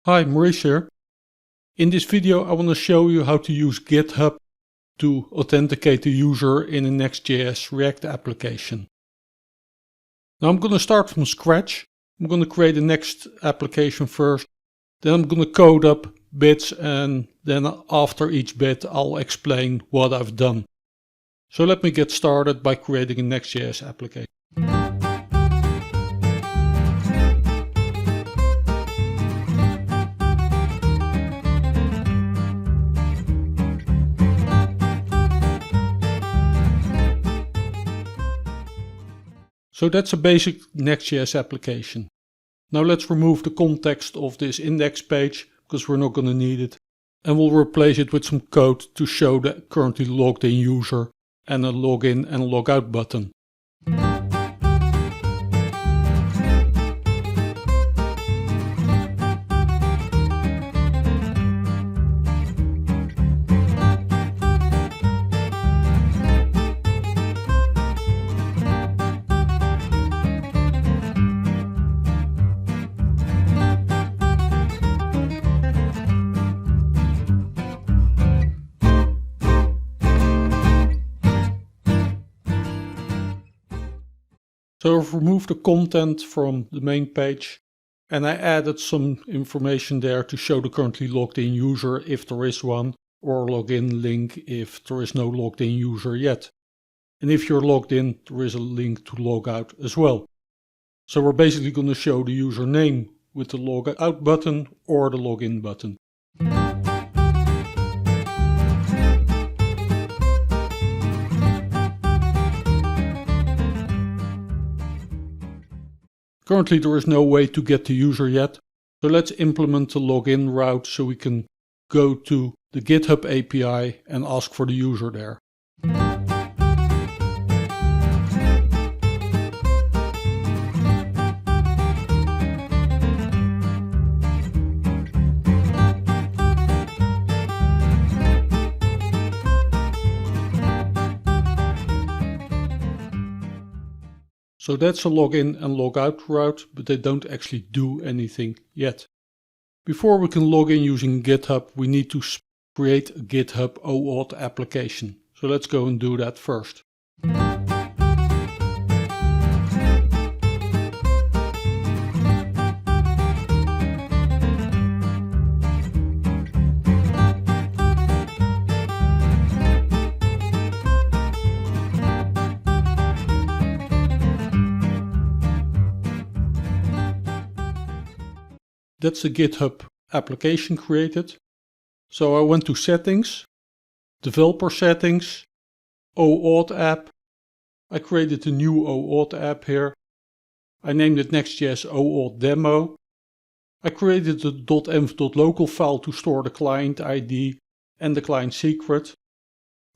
Hi, Maurice here. In this video I want to show you how to use GitHub to authenticate the user in a Next.js React application. Now I'm going to start from scratch. I'm going to create a Next application first, then I'm going to code up bits, and then after each bit I'll explain what I've done. So let me get started by creating a Next.js application. So that's a basic Next.js application. Now let's remove the context of this index page, because we're not going to need it, and we'll replace it with some code to show the currently logged in user and a login and logout button. So I've removed the content from the main page and I added some information there to show the currently logged in user if there is one, or login link if there is no logged in user yet. And if you're logged in, there is a link to logout as well. So we're basically going to show the username with the logout button or the login button. Currently there is no way to get the user yet, so let's implement the login route so we can go to the GitHub API and ask for the user there. So that's a login and logout route, but they don't actually do anything yet. Before we can log in using GitHub, we need to create a GitHub oAuth application. So let's go and do that first. That's the GitHub application created. So I went to Settings, Developer Settings, oAuth app. I created a new oAuth app here. I named it Next.js oAuth demo. I created a .env.local file to store the client ID and the client secret.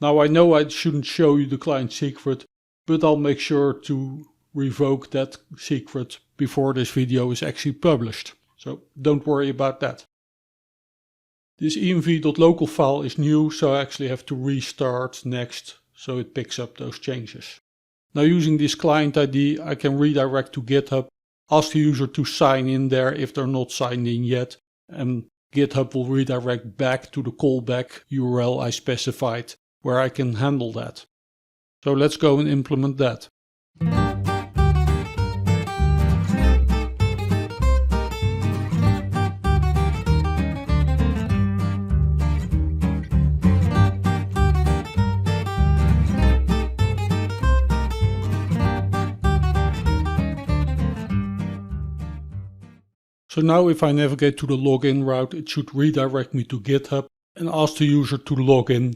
Now I know I shouldn't show you the client secret, but I'll make sure to revoke that secret before this video is actually published. So don't worry about that. This env.local file is new, so I actually have to restart Next so it picks up those changes. Now using this client ID, I can redirect to GitHub, ask the user to sign in there if they're not signed in yet, and GitHub will redirect back to the callback URL I specified where I can handle that. So let's go and implement that. So now if I navigate to the login route, it should redirect me to GitHub and ask the user to log in.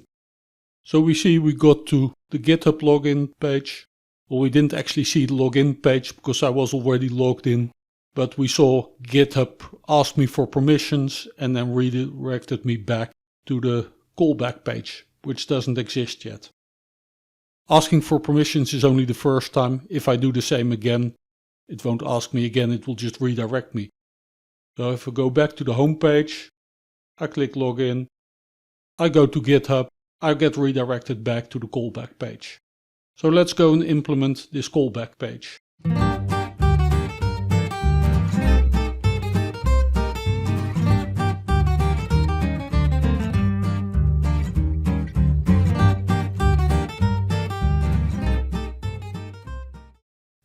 So we see we got to the GitHub login page. Well, we didn't actually see the login page because I was already logged in, but we saw GitHub ask me for permissions and then redirected me back to the callback page, which doesn't exist yet. Asking for permissions is only the first time. If I do the same again, it won't ask me again, it will just redirect me. So if I go back to the home page, I click login, I go to GitHub, I get redirected back to the callback page. So let's go and implement this callback page.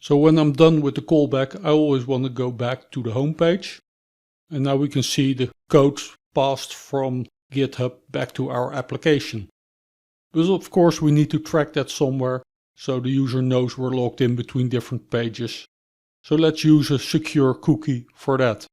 So when I'm done with the callback, I always want to go back to the home page. And now we can see the code passed from GitHub back to our application. But of course we need to track that somewhere so the user knows we're logged in between different pages. So let's use a secure cookie for that.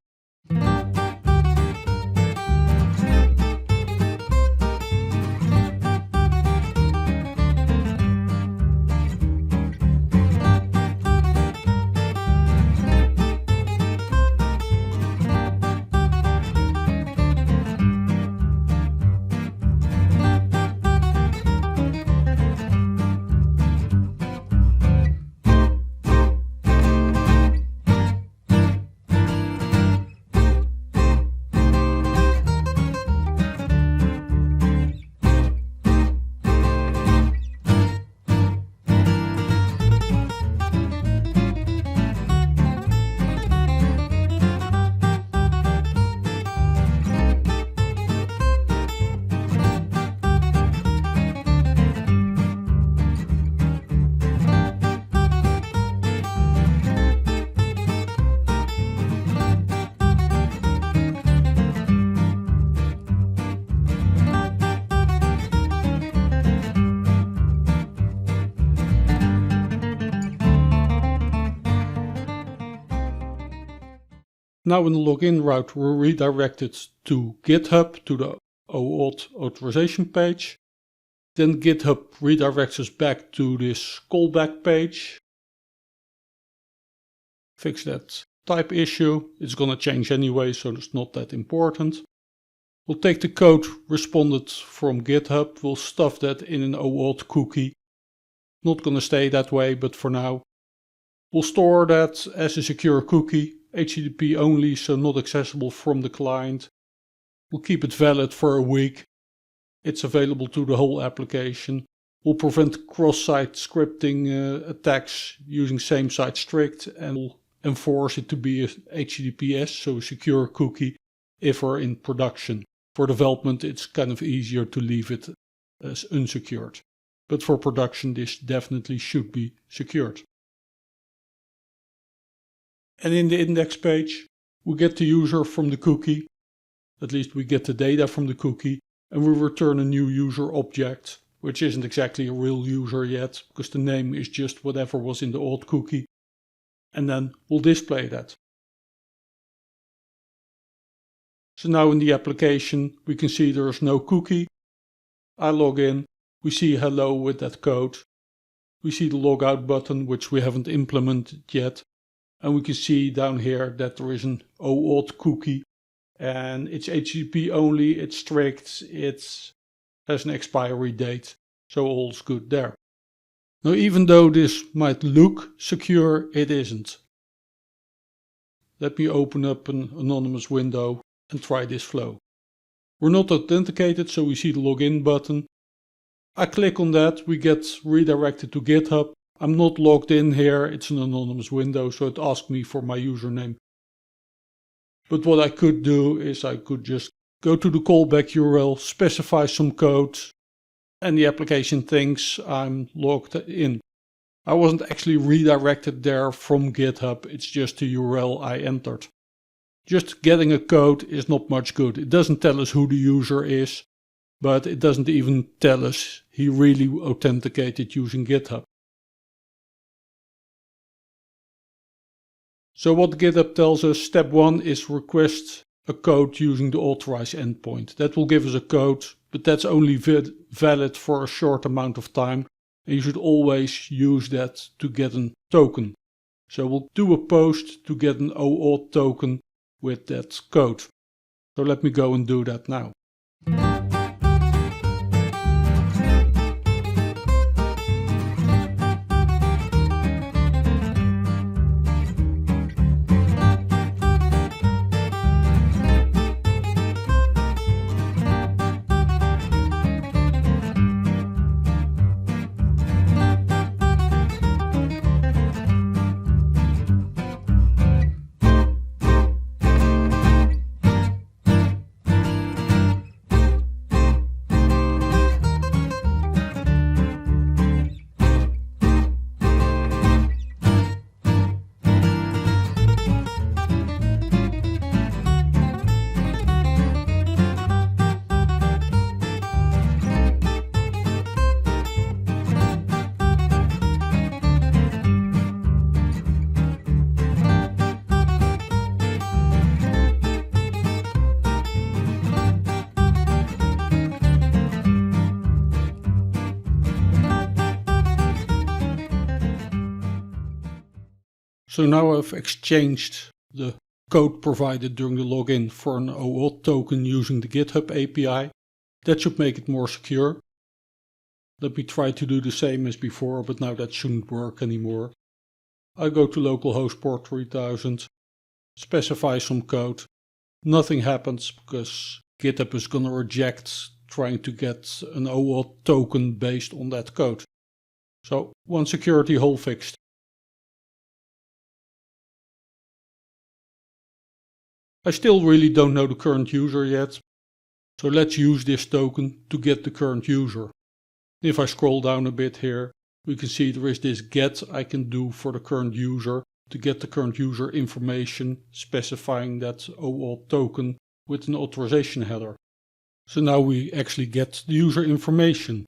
Now in the login route we're redirected to GitHub, to the oAuth authorization page. Then GitHub redirects us back to this callback page. Fix that type issue. It's gonna change anyway, so it's not that important. We'll take the code responded from GitHub. We'll stuff that in an oAuth cookie. Not gonna stay that way, but for now. We'll store that as a secure cookie. HTTP only, so not accessible from the client. We'll keep it valid for a week. It's available to the whole application. We'll prevent cross-site scripting attacks using same-site strict, and we'll enforce it to be a HTTPS, so a secure cookie, if we're in production. For development it's kind of easier to leave it as unsecured. But for production this definitely should be secured. And in the index page, we get the user from the cookie, at least we get the data from the cookie, and we return a new user object, which isn't exactly a real user yet, because the name is just whatever was in the old cookie. And then we'll display that. So now in the application, we can see there's no cookie. I log in, we see hello with that code. We see the logout button, which we haven't implemented yet. And we can see down here that there is an oAuth cookie and it's HTTP only, it's strict, it has an expiry date, so all's good there. Now even though this might look secure, it isn't. Let me open up an anonymous window and try this flow. We're not authenticated, so we see the login button. I click on that, we get redirected to GitHub. I'm not logged in here, it's an anonymous window, so it asks me for my username. But what I could do is I could just go to the callback URL, specify some code, and the application thinks I'm logged in. I wasn't actually redirected there from GitHub, it's just the URL I entered. Just getting a code is not much good. It doesn't tell us who the user is, but it doesn't even tell us he really authenticated using GitHub. So what GitHub tells us, step 1 is request a code using the authorize endpoint. That will give us a code, but that's only valid for a short amount of time. And you should always use that to get a token. So we'll do a post to get an oAuth token with that code. So let me go and do that now. So now I've exchanged the code provided during the login for an oAuth token using the GitHub API. That should make it more secure. Let me try to do the same as before, but now that shouldn't work anymore. I go to localhost port 3000, specify some code. Nothing happens because GitHub is gonna reject trying to get an oAuth token based on that code. So one security hole fixed. I still really don't know the current user yet, so let's use this token to get the current user. If I scroll down a bit here, we can see there is this get I can do for the current user to get the current user information, specifying that oAuth token with an authorization header. So now we actually get the user information.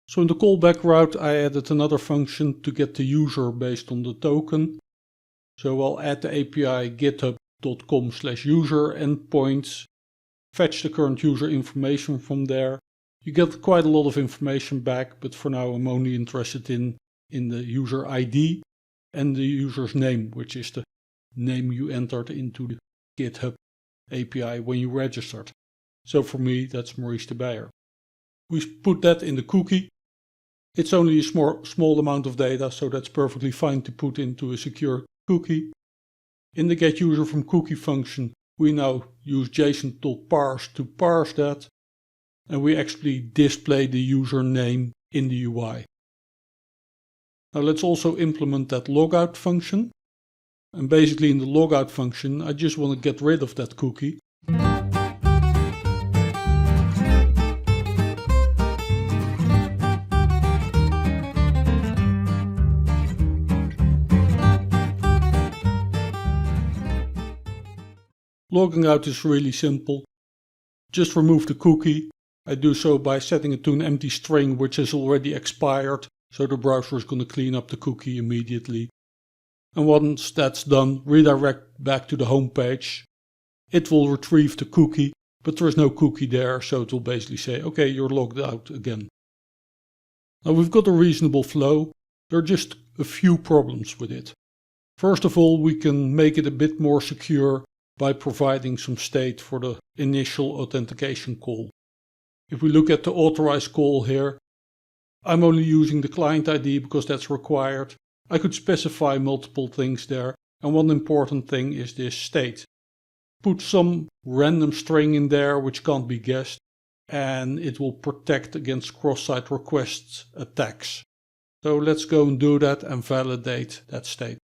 So in the callback route I added another function to get the user based on the token. So I'll add the API github.com/user endpoints, fetch the current user information from there. You get quite a lot of information back, but for now I'm only interested in the user ID and the user's name, which is the name you entered into the GitHub API when you registered. So for me that's Maurice de Beyer. We put that in the cookie. It's only a small amount of data, so that's perfectly fine to put into a secure cookie. In the getUserFromCookie function, we now use JSON.parse to parse that, and we actually display the user name in the UI. Now let's also implement that logout function. And basically in the logout function, I just want to get rid of that cookie. Logging out is really simple. Just remove the cookie. I do so by setting it to an empty string which has already expired, so the browser is going to clean up the cookie immediately. And once that's done, redirect back to the home page. It will retrieve the cookie, but there is no cookie there, so it will basically say, okay, you're logged out again. Now we've got a reasonable flow. There are just a few problems with it. First of all, we can make it a bit more secure by providing some state for the initial authentication call. If we look at the authorized call here, I'm only using the client ID because that's required. I could specify multiple things there, and one important thing is this state. Put some random string in there which can't be guessed, and it will protect against cross-site request attacks. So let's go and do that and validate that state.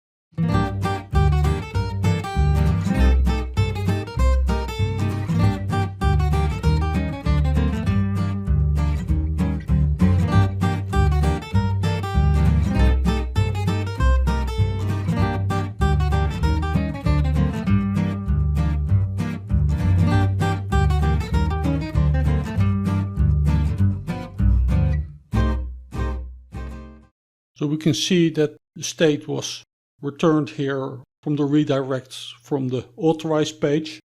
So we can see that the state was returned here from the redirects from the authorized page,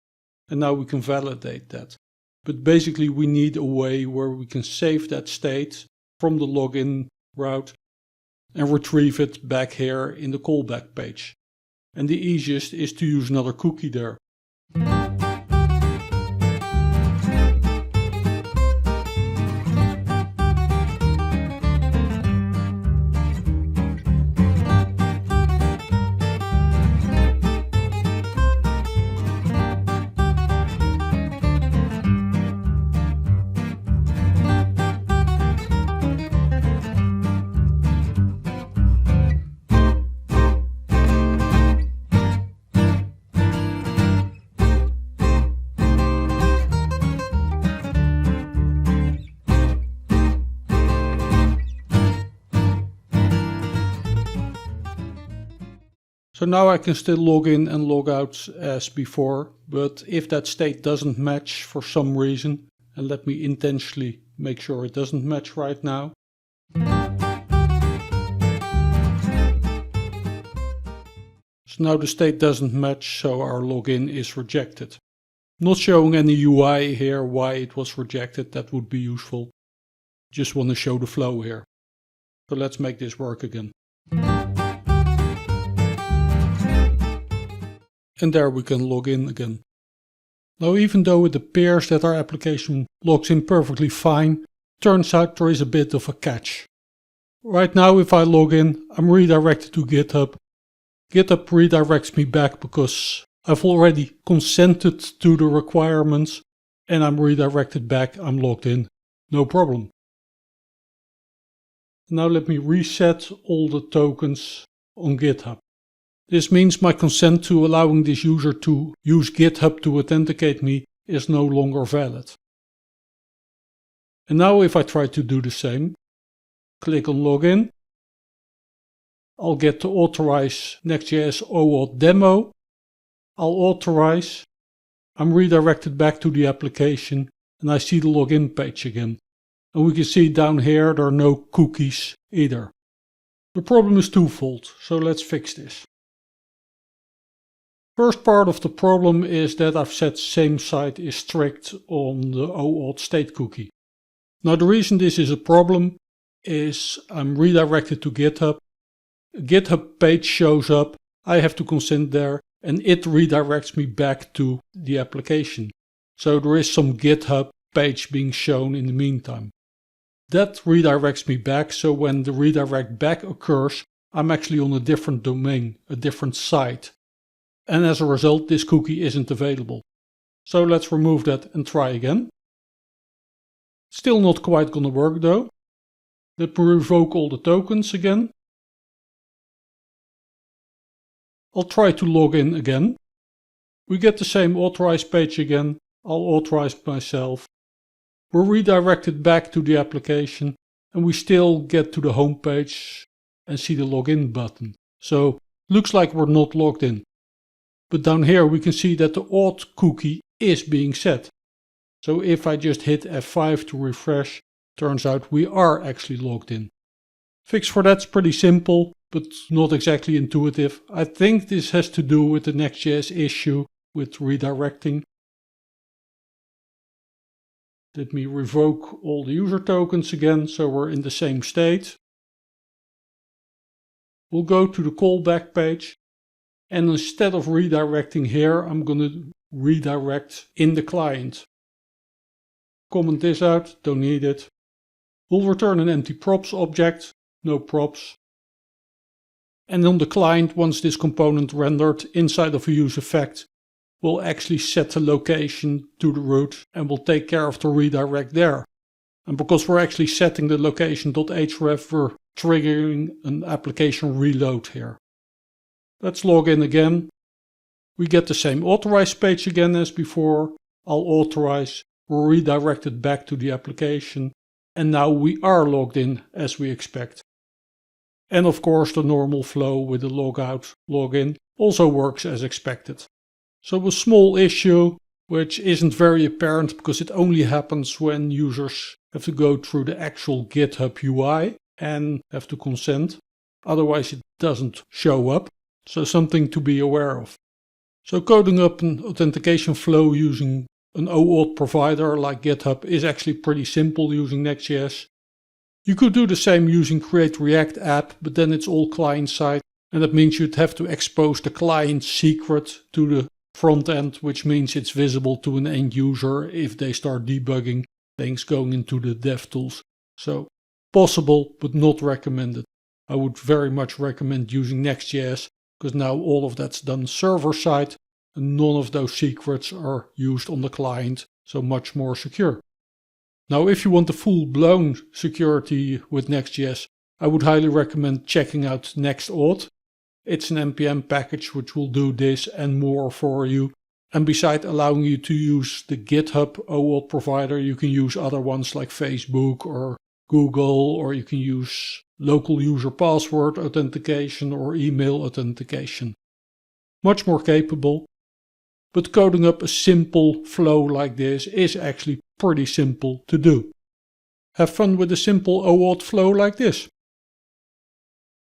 and now we can validate that. But basically we need a way where we can save that state from the login route and retrieve it back here in the callback page. And the easiest is to use another cookie there. So now I can still log in and log out as before, but if that state doesn't match for some reason, and let me intentionally make sure it doesn't match right now. So now the state doesn't match, so our login is rejected. Not showing any UI here why it was rejected, that would be useful. Just want to show the flow here. So let's make this work again. And there we can log in again. Now even though it appears that our application logs in perfectly fine, turns out there is a bit of a catch. Right now if I log in, I'm redirected to GitHub. GitHub redirects me back because I've already consented to the requirements and I'm redirected back, I'm logged in, no problem. Now let me reset all the tokens on GitHub. This means my consent to allowing this user to use GitHub to authenticate me is no longer valid. And now if I try to do the same, click on Login, I'll get to authorize Next.js oAuth demo. I'll authorize, I'm redirected back to the application and I see the login page again. And we can see down here there are no cookies either. The problem is twofold, so let's fix this. First part of the problem is that I've set same site is strict on the oAuth state cookie. Now the reason this is a problem is I'm redirected to GitHub. A GitHub page shows up, I have to consent there and it redirects me back to the application. So there is some GitHub page being shown in the meantime. That redirects me back, so when the redirect back occurs, I'm actually on a different domain, a different site. And as a result, this cookie isn't available. So let's remove that and try again. Still not quite gonna work though. Let me revoke all the tokens again. I'll try to log in again. We get the same authorize page again. I'll authorize myself. We're redirected back to the application and we still get to the home page and see the login button. So looks like we're not logged in. But down here we can see that the auth cookie is being set. So if I just hit F5 to refresh, turns out we are actually logged in. Fix for that's pretty simple, but not exactly intuitive. I think this has to do with the Next.js issue with redirecting. Let me revoke all the user tokens again, so we're in the same state. We'll go to the callback page. And instead of redirecting here, I'm going to redirect in the client. Comment this out, don't need it. We'll return an empty props object, no props. And on the client, once this component rendered inside of a use effect, we'll actually set the location to the root and we'll take care of the redirect there. And because we're actually setting the location.href, we're triggering an application reload here. Let's log in again. We get the same authorize page again as before. I'll authorize, we're redirected back to the application, and now we are logged in as we expect. And of course the normal flow with the logout, login also works as expected. So a small issue which isn't very apparent because it only happens when users have to go through the actual GitHub UI and have to consent. Otherwise it doesn't show up. So something to be aware of. So coding up an authentication flow using an oAuth provider like GitHub is actually pretty simple using Next.js. You could do the same using Create React app, but then it's all client side. And that means you'd have to expose the client secret to the front end, which means it's visible to an end user if they start debugging things going into the dev tools. So possible, but not recommended. I would very much recommend using Next.js because now all of that's done server side and none of those secrets are used on the client, so much more secure. Now if you want the full-blown security with Next.js, I would highly recommend checking out Next.auth. It's an npm package which will do this and more for you. And besides allowing you to use the GitHub oAuth provider, you can use other ones like Facebook or Google, or you can use local user password authentication or email authentication. much more capable. But coding up a simple flow like this is actually pretty simple to do. Have fun with a simple oAuth flow like this.